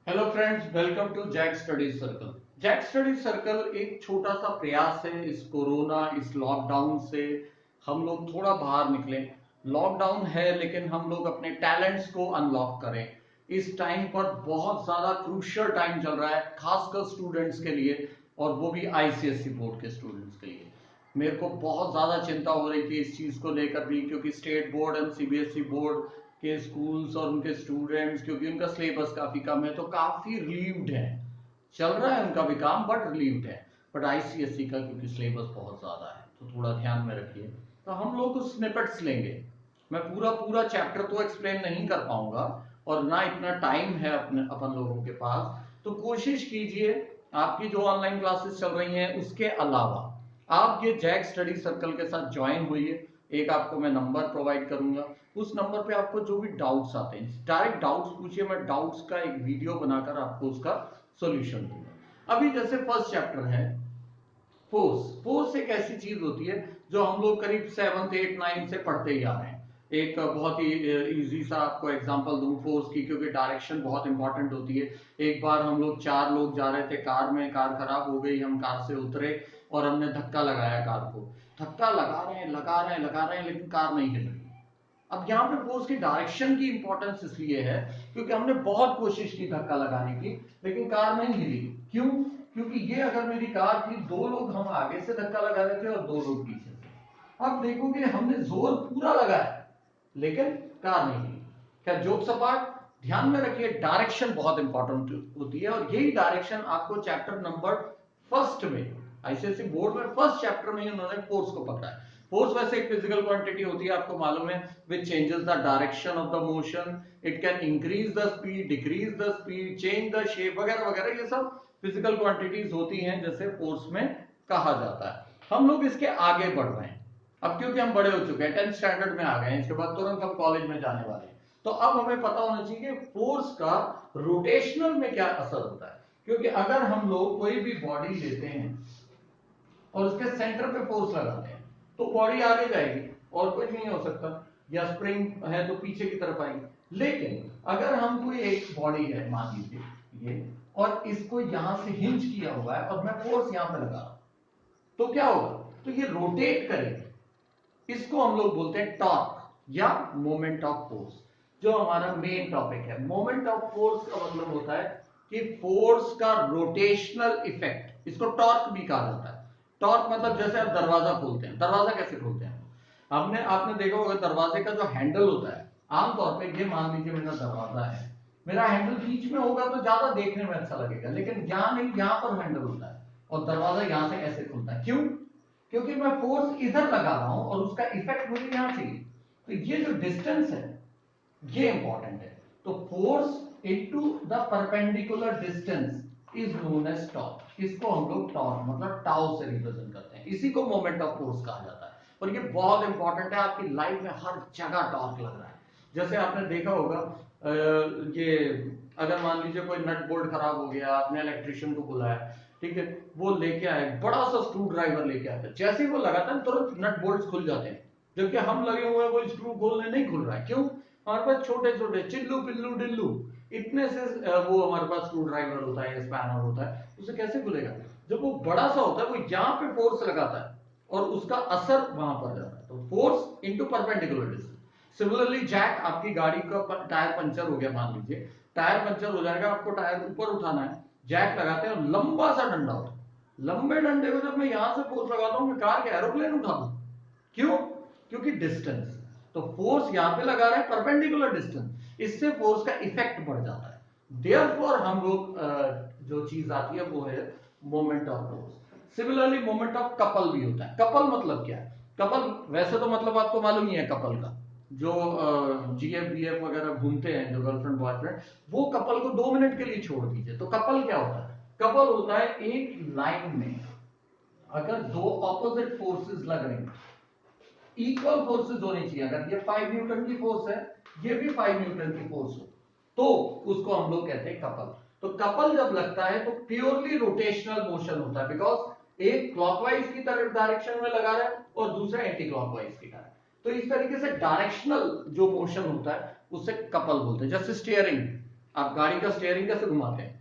Hello friends, welcome to Jack study circle. Jack study circle एक छोटा सा प्रयास है इस कोरोना इस लॉकडाउन से हम लोग थोड़ा बाहर निकले। लॉकडाउन है लेकिन हम लोग अपने टैलेंट्स को अनलॉक करें। इस टाइम पर बहुत ज्यादा क्रूशियल टाइम चल रहा है, खासकर स्टूडेंट्स के लिए, और वो भी आईसीएसई बोर्ड के स्टूडेंट्स के लिए। मेरे को बहुत ज्यादा चिंता हो रही थी इस चीज को लेकर भी, क्योंकि state board and CBSE board के स्कूल्स और उनके स्टूडेंट्स, क्योंकि उनका सिलेबस काफी कम है तो काफी रिलीव्ड है। चल रहा है उनका भी काम बट रिलीव्ड है। बट आईसीएसई का क्योंकि सिलेबस बहुत ज्यादा है तो थोड़ा ध्यान में रखिए। तो हम लोग कुछ स्निपेट्स लेंगे। मैं पूरा पूरा चैप्टर तो एक्सप्लेन नहीं कर पाऊंगा और ना इतना टाइम है अपने अपन लोगों के पास। तो कोशिश कीजिए आपकी जो ऑनलाइन क्लासेस चल रही हैं उसके अलावा आप ये जैक स्टडी सर्कल के साथ ज्वाइन हुई। एक आपको मैं नंबर प्रोवाइड करूंगा, उस नंबर पे आपको जो भी डाउट्स आते हैं डायरेक्ट डाउट्स पूछिए। मैं डाउट्स का एक वीडियो बनाकर आपको उसका सॉल्यूशन दूंगा। अभी जैसे फर्स्ट चैप्टर है फोर्स। फोर्स एक ऐसी चीज होती है जो हम लोग करीब 7th 8th 9th से पढ़ते ही आ रहे हैं। एक बहुत ही इजी सा आपको एग्जांपल दूं फोर्स की, क्योंकि डायरेक्शन बहुत इंपॉर्टेंट होती है। एक बार हम लोग 4 लोग जा रहे थे कार में, कार खराब हो गई, हम कार से उतरे और हमने धक्का लगाया कार को। धक्का लगा रहे हैं लगा रहे हैं लगा रहे हैं लेकिन कार नहीं हिल रही। अब यहाँ पे फोर्स की डायरेक्शन की इंपॉर्टेंस इसलिए है क्योंकि हमने बहुत कोशिश की धक्का लगाने की लेकिन कार नहीं हिली। क्यों? क्योंकि ये अगर मेरी कार थी, 2 लोग हम आगे से धक्का लगा रहे थे और 2 लोग पीछे से। अब देखोगे हमने जोर पूरा लगाया लेकिन कार नहीं हिली। क्या जोक सपाट, ध्यान में रखिए डायरेक्शन बहुत इंपॉर्टेंट होती है और यही डायरेक्शन आपको चैप्टर नंबर फर्स्ट में आईसीएसई बोर्ड में फर्स्ट चैप्टर में उन्होंने फोर्स को पकड़ा है। फोर्स वैसे एक फिजिकल क्वांटिटी होती है, आपको मालूम है, विच changes the direction of the motion. It can increase the speed, decrease the speed, change the shape वगैरह वगैरह। ये सब फिजिकल क्वांटिटीज होती हैं जैसे फोर्स में कहा जाता है। हम लोग इसके आगे बढ़ रहे हैं अब, क्योंकि हम बड़े हो चुके हैं, 10th स्टैंडर्ड में आ गए हैं, इसके बाद तुरंत हम कॉलेज में जाने वाले हैं। तो अब हमें पता होना चाहिए कि फोर्स का रोटेशनल में क्या असर होता है। क्योंकि अगर हम लोग कोई भी बॉडी लेते हैं और उसके सेंटर पे फोर्स लगाते हैं तो बॉडी आगे जाएगी और कुछ नहीं हो सकता, या स्प्रिंग है तो पीछे की तरफ आएगी। लेकिन अगर हम कोई एक बॉडी है, मान लीजिए ये, और इसको यहां से हिंज किया हुआ है और मैं फोर्स यहां पे लगा रहा हूं तो क्या होगा? तो ये रोटेट करेगी। इसको हम लोग बोलते हैं टॉर्क या मोमेंट ऑफ फोर्स। जो हमारा मेन टॉपिक है, मोमेंट ऑफ फोर्स का मतलब होता है कि फोर्स का रोटेशनल इफेक्ट, इसको टॉर्क भी कहा जाता है। टॉर्क मतलब जैसे आप दरवाजा खोलते हैं, दरवाजा कैसे खोलते हैं? हमने आपने देखा होगा दरवाजे का जो हैंडल होता है, आमतौर पे ये मान लीजिए मेरा दरवाजा है, मेरा हैंडल बीच में होगा तो ज्यादा देखने में अच्छा लगेगा, लेकिन यहां नहीं, यहां पर हैंडल होता है और दरवाजा यहां से ऐसे खुलता है। क्यों? क्योंकि मैं फोर्स इधर लगा रहा हूं और उसका इफेक्ट मुझे यहां चाहिए। तो ये जो डिस्टेंस है ये इंपॉर्टेंट है। तो force into the perpendicular distance is known as torque. इसको हम लोग टॉर्क मतलब टाउ से रिप्रेजेंट करते हैं, इसी को मोमेंट ऑफ फोर्स कहा जाता है। और ये बहुत इंपॉर्टेंट है, आपकी लाइफ में हर जगह टॉर्क लग रहा है। जैसे आपने देखा होगा ये अगर मान लीजिए कोई नट बोल्ट खराब हो गया, आपने इलेक्ट्रिशियन को बुलाया, ठीक है, वो लेके आए बड़ा सा स्क्रू ड्राइवर लेके आता है, जैसे ही वो लगाता है तुरंत नट बोल्ट खुल जाते हैं। जबकि हम लगे हुए हैं वो स्क्रू खोलने नहीं खुल रहा है। क्यों? हमारे पास छोटे छोटे चिल्लू पिल्लू डिल्लू इतने से वो हमारे पास स्क्रू ड्राइवर होता है, स्पैनर होता है, उसे कैसे खुलेगा? जब वो बड़ा सा होता है वो यहाँ पे फोर्स लगाता है और उसका असर वहां पर जाता है। तो force into perpendicular distance. Similarly Jack, आपकी गाड़ी का टायर पंचर हो गया, मान लीजिए टायर पंचर हो जाएगा, आपको टायर ऊपर उठाना है, जैक लगाते हैं और लंबा सा डंडा होता है। लंबे डंडे को जब मैं यहां से फोर्स लगाता हूं, मैं कार के एरोप्लेन उठा दूं। क्यों? क्योंकि डिस्टेंस। तो फोर्स यहां पे लगा रहे हैं परपेंडिकुलर डिस्टेंस, इससे फोर्स का इफेक्ट बढ़ जाता है। देयरफॉर हम लोग जो चीज आती है वो है moment of force. Similarly moment of couple भी होता है। कपल मतलब क्या है? कपल वैसे तो मतलब आपको मालूम ही है कपल का, जो जीएफ बीएफ वगैरह घूमते हैं, जो गर्लफ्रेंड बॉयफ्रेंड, वो कपल को 2 मिनट के लिए छोड़ दीजिए। तो कपल क्या होता है? कपल होता है एक लाइन में अगर 2 ऑपोजिट फोर्सेस लग रही हैं, इक्वल फोर्सेस होनी चाहिए। अगर ये 5 न्यूटन की फोर्स है, ये भी 5 न्यूटन की फोर्स हो, तो उसको हम लोग कहते हैं कपल। तो कपल जब लगता है तो प्योरली रोटेशनल मोशन होता है, बिकॉज एक क्लॉकवाइज की तरफ डायरेक्शन में लगा रहा है और दूसरा एंटी क्लॉकवाइज की तरफ। तो इस तरीके से डायरेक्शनल जो मोशन होता है उसे कपल बोलते हैं। जैसे स्टीयरिंग, आप गाड़ी का स्टीयरिंग कैसे घुमाते हैं?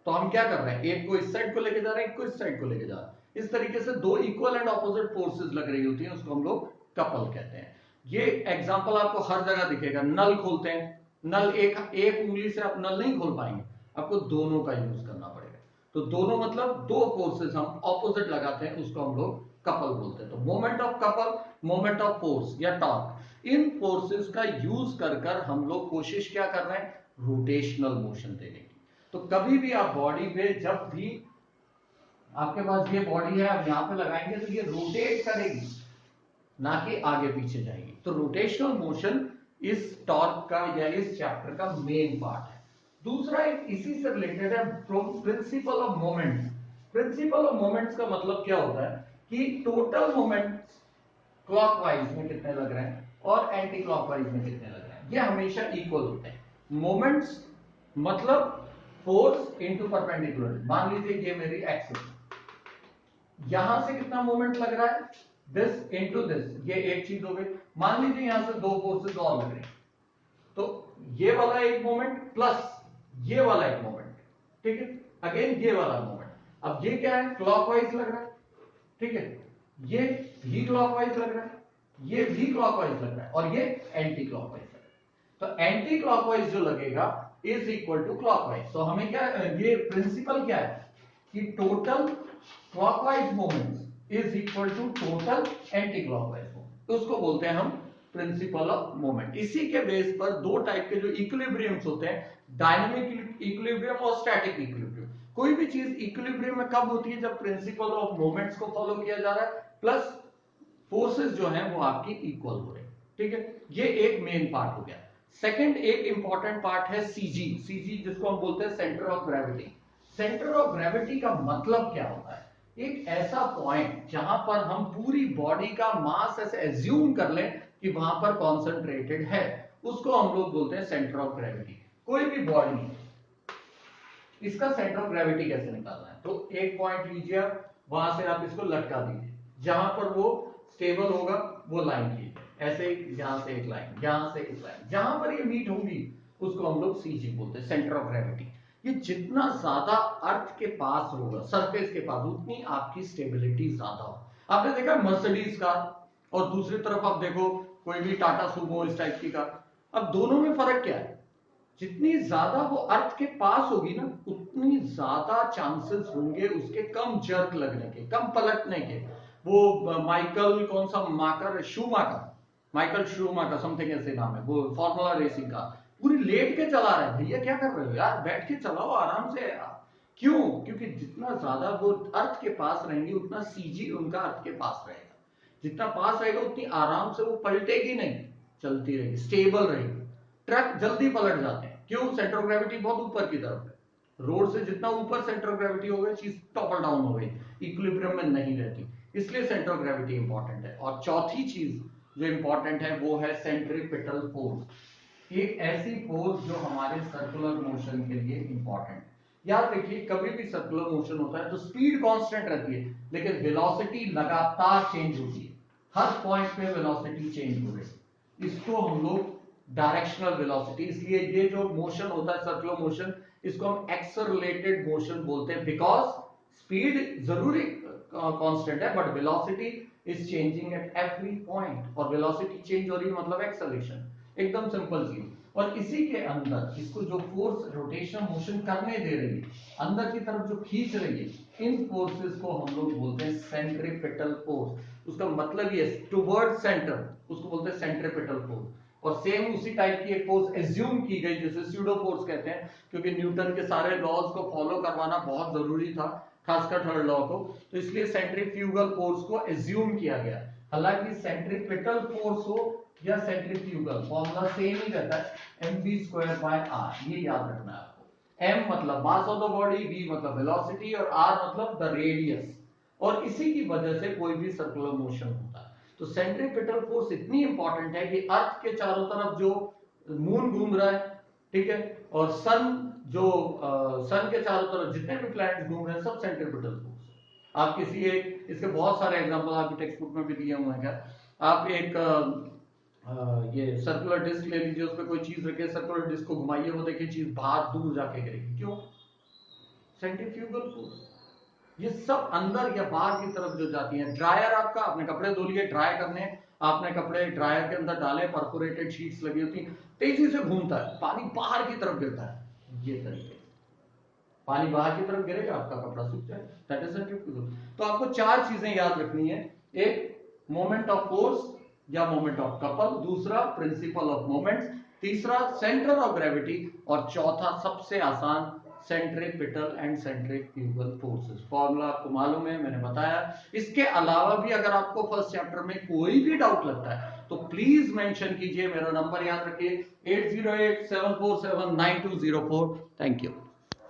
तो हम क्या कर रहे हैं, एक को इस साइड को लेके जा रहे हैं, एक को इस साइड को लेके जा रहे हैं। इस तरीके से दो इक्वल एंड ऑपोजिट फोर्सेस लग रही होती हैं, उसको हम लोग कपल कहते हैं। ये एग्जांपल आपको हर जगह दिखेगा। नल खोलते हैं, नल एक एक उंगली से आप नल नहीं खोल पाएंगे, आपको दोनों का यूज करना पड़ेगा। तो दोनों मतलब दो फोर्सेस हम ऑपोजिट लगाते हैं, उसको हम लोग कपल बोलते हैं। तो moment of couple, moment of force या टॉर्क, इन फोर्सेस का यूज कर कर हम लोग कोशिश क्या कर रहे हैं, रोटेशनल मोशन देने की। तो कभी भी आप बॉडी पे, जब भी आपके पास ये बॉडी है, आप यहां पे लगाएंगे तो ये रोटेट करेगी, ना कि आगे पीछे जाएगी। तो रोटेशनल मोशन इस टॉर्क का या इस चैप्टर का मेन पार्ट है। दूसरा एक इसी से रिलेटेड है, principle of moments. Principle of moments का मतलब क्या होता है कि टोटल मोमेंट्स क्लॉकवाइज में कितने लग रहे हैं और एंटी क्लॉकवाइज में कितने लग रहे हैं, ये हमेशा इक्वल होते हैं। मोमेंट्स मतलब फोर्स इंटू परपेंडिकुलर। मान लीजिए ये मेरी एक्सिस, यहां से कितना मोमेंट लग रहा है, दिस इंटू दिस, ये एक चीज हो गई। मान लीजिए यहां से दो फोर्सेस और लग रहे हैं, तो ये वाला एक मोमेंट प्लस ये वाला एक मोमेंट, ठीक है, अगेन ये वाला मोमेंट। अब ये क्या है, क्लॉकवाइज लग रहा है, ठीक है, ये भी क्लॉकवाइज लग रहा है, ये भी क्लॉकवाइज लग रहा है, और ये एंटी क्लॉकवाइज लग रहा है। तो एंटी क्लॉकवाइज जो लगेगा इज इक्वल टू क्लॉकवाइज। तो हमें क्या, ये प्रिंसिपल क्या है कि total clockwise moments is equal to total anti clockwise moment, तो उसको बोलते हैं हम प्रिंसिपल ऑफ मोमेंट। इसी के बेस पर दो टाइप के जो इक्विलिब्रियम्स होते हैं, डायनामिक इक्विलिब्रियम और स्टैटिक इक्विलिब्रियम। कोई भी चीज इक्विलिब्रियम में कब होती है, जब प्रिंसिपल ऑफ मोमेंट्स को फॉलो किया जा रहा है प्लस फोर्सेस जो हैं वो आपकी इक्वल हो रहे हैं, ठीक है। ये एक मेन पार्ट हो गया। सेकंड एक इंपॉर्टेंट पार्ट है सीजी। सीजी जिसको हम बोलते हैं centre of gravity. Centre of gravity का मतलब क्या होता है, एक ऐसा पॉइंट जहां पर हम पूरी बॉडी का मास ऐसे एज्यूम कर लें कि वहां पर कॉन्सेंट्रेटेड है, उसको हम लोग बोलते हैं सेंटर ऑफ ग्रेविटी। कोई भी बॉडी, इसका सेंटर ऑफ ग्रेविटी कैसे निकालना है, तो एक पॉइंट लीजिए आप, वहां से आप इसको लटका दीजिए, जहां पर वो स्टेबल होगा वो लाइन कीजिए, ऐसे यहां से एक लाइन, यहां से एक लाइन, जहां पर ये मीट होंगी उसको हम लोग सीजी बोलते हैं, सेंटर ऑफ ग्रेविटी। ये जितना ज्यादा अर्थ के पास होगा, सरफेस के पास, उतनी आपकी स्टेबिलिटी ज्यादा हो। आपने देखा मर्सिडीज कार, और दूसरी तरफ आप देखो कोई भी टाटा सुमो इस टाइप की कार, अब दोनों में फर्क क्या है, जितनी ज्यादा वो अर्थ के पास होगी ना, उतनी ज्यादा चांसेस होंगे उसके कम जर्क लगने के, कम पलटने के। वो माइकल कौन सा माकर, शूमाकर, माइकल शूमाकर समथिंग ऐसे नाम है, वो फॉर्मूला रेसिंग का, पूरी लेट के चला रहा है, भैया क्या कर रहे हो यार, बैठ के चलाओ आराम से यार। क्यों, क्योंकि जितना ज्यादा वो अर्थ के पास रहेंगे उतना सीजी उनका अर्थ के पास रहेगा, जितना पास रहेगा उतनी आराम से वो पलटेगी नहीं, चलती रहेगी, स्टेबल रहेगी। ट्रक जल्दी पलट जाते हैं, क्यों, सेंटर ऑफ ग्रेविटी बहुत ऊपर की तरफ है, रोड से जितना ऊपर सेंटर ऑफ ग्रेविटी हो गई, चीज टॉपल डाउन हो गई, इक्विलिब्रियम में नहीं रहती, इसलिए सेंटर ऑफ ग्रेविटी इंपॉर्टेंट है। और चौथी चीज जो इंपॉर्टेंट है वो है सेंट्रीपिटल फोर्स, एक ऐसी फोर्स जो हमारे सर्कुलर मोशन के लिए इंपॉर्टेंट। याद रखिए कभी भी सर्कुलर मोशन होता है तो स्पीड कांस्टेंट रहती है, लेकिन वेलोसिटी लगातार चेंज होती है, हर पॉइंट पे वेलोसिटी चेंज हो रही है, इसको हम लोग डायरेक्शनल वेलोसिटी, इसलिए ये जो मोशन होता है सर्कुलर मोशन, इसको हम एक्सेलरेटेड मोशन बोलते हैं, बिकॉज स्पीड जरूरी कांस्टेंट है but velocity is changing at every point, और वेलोसिटी चेंज हो रही है मतलब एक्सेलरेशन, एकदम सिंपल चीज। और इसी के अंदर इसको जो फोर्स रोटेशन मोशन करने दे रही है, अंदर की तरफ जो खींच रही है, इन फोर्सेस को हम लोग बोलते हैं सेंट्रीपिटल फोर्स। उसका मतलब ये टुवर्ड सेंटर, उसको बोलते हैं सेंट्रीपिटल फोर्स। और सेम उसी टाइप की एक फोर्स एज्यूम की गई जिसे स्यूडो फोर्स कहते हैं, क्योंकि न्यूटन के सारे लॉज को फॉलो करवाना बहुत जरूरी था, खासकर थर्ड लॉ को, तो इसलिए सेंट्रीफ्यूगल फोर्स को एज्यूम किया गया। हालांकि सेंट्रीपिटल फोर्स हो या सेंट्रीफ्यूगल, फॉर्मूला सेम ही रहता है, mv²/r, ये याद रखना है आपको। m मतलब mass of the body, v मतलब वेलोसिटी, और r मतलब द रेडियस, और इसी की वजह से कोई भी सर्कुलर मोशन होता है। तो सेंट्रीपिटल फोर्स इतनी इंपॉर्टेंट है कि अर्थ के चारों तरफ जो मून घूम रहा है, ठीक है, और सन जो सन के चारों तरफ जितने भी प्लैनेट्स घूम रहे हैं, सब सेंट्रीपिटल फोर्स। आप किसी एक, इसके बहुत सारे एग्जांपल आपकी टेक्स्ट बुक में भी दिए हुए हैं, क्या आप एक ये सर्कुलर डिस्क ले लीजिए, उस पर कोई चीज रखे, सर्कुलर डिस्क को घुमाइए, वो देखिए चीज बाहर दूर जाके गिरेगी। क्यों? Centrifugal force. ये सब अंदर या बाहर की तरफ जो जाती है। ड्रायर आपका, आपने कपड़े धो लिए, ड्राई करने, आपने कपड़े ड्रायर के अंदर डाले, परफोरेटेड शीट्स लगी होती, तेजी से घूमता है, पानी बाहर की तरफ गिरता है। ये तरीके, पानी बाहर की तरफ गिरेगा, आपका कपड़ा सूख जाएगा। That is centrifugal. तो आपको चार चीजें याद रखनी है। एक, मोमेंट ऑफ फोर्स या मोमेंट ऑफ कपल। दूसरा, प्रिंसिपल ऑफ मोमेंट्स। तीसरा, सेंटर ऑफ ग्रेविटी। और चौथा, सबसे आसान, centripetal and centrifugal forces. Formula आपको मालूम है, मैंने बताया। इसके अलावा भी अगर आपको फर्स्ट चैप्टर में कोई भी डाउट लगता है तो प्लीज मेंशन कीजिए। मेरा नंबर याद रखिए 8087479204। Thank you.